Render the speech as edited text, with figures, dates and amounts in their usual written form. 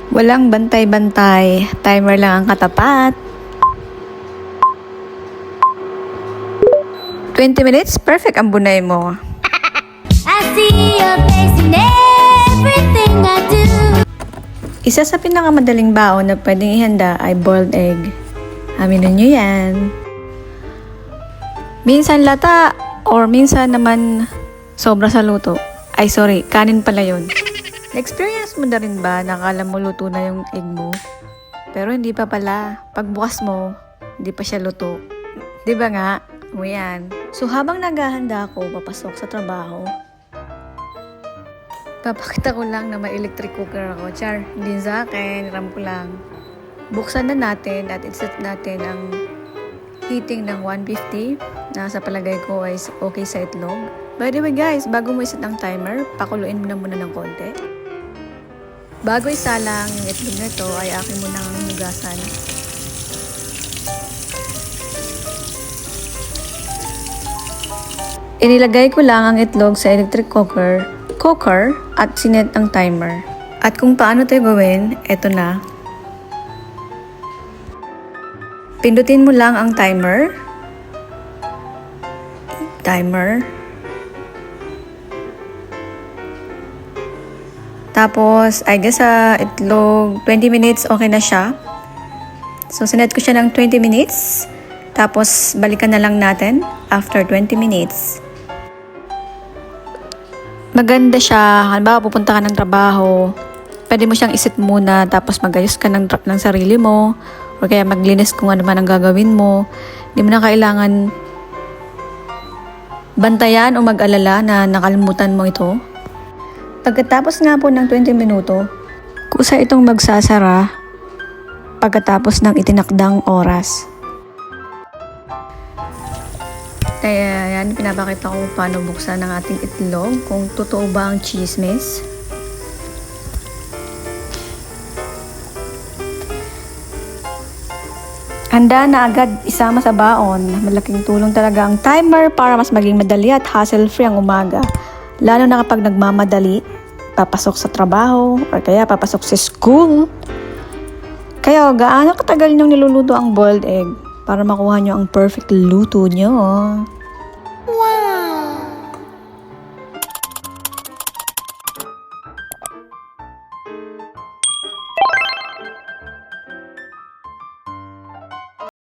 Walang bantay-bantay, timer lang ang katapat. 20 minutes, perfect ang bunay mo. I see your face in everything I do. Isa sa pinakamadaling baon na pwedeng ihanda ay boiled egg. Aminin nyo yan. Minsan lata or minsan naman sobra sa luto. Ay sorry, kanin pala yun. Na-experience mo na rin ba na akala mo luto na yung egg mo? Pero hindi pa pala. Pagbukas mo, hindi pa siya luto. Di ba nga? O yan. So habang naghahanda ako, papasok sa trabaho, papakita ko lang na may electric cooker ako. Char, hindi sa akin. Ram ko lang. Buksan na natin at iset natin ang heating ng 150 na sa palagay ko ay okay sa itlog. By the way guys, bago mo iset ang timer, pakuluin mo na muna ng konti. Bago isalang yung itlog nito ay akin munang hugasan. Inilagay ko lang ang itlog sa electric cooker at sinet ang timer. At kung paano ito gawin, eto na. Pindutin mo lang ang timer. Tapos, I guess sa itlog, 20 minutes okay na siya. So, sinet ko siya ng 20 minutes. Tapos, balikan na lang natin after 20 minutes. Maganda siya. Halimbawa, pupunta ka ng trabaho. Pwede mo siyang isit muna. Tapos, magayos ka ng sarili mo. O kaya maglinis kung ano man ang gagawin mo. Hindi mo na kailangan bantayan o mag-alala na nakalimutan mo ito. Pagkatapos nga po ng 20 minuto, kusa itong magsasara pagkatapos ng itinakdang oras. Kaya yan, pinapakita ko paano buksan ang ating itlog, kung totoo ba ang chismis. Handa na agad isama sa baon. Malaking tulong talaga ang timer para mas maging madali at hassle-free ang umaga. Lalo na kapag nagmamadali, papasok sa trabaho, or kaya papasok sa school. Kaya gaano katagal niyong niluluto ang boiled egg para makuha niyo ang perfect luto niyo?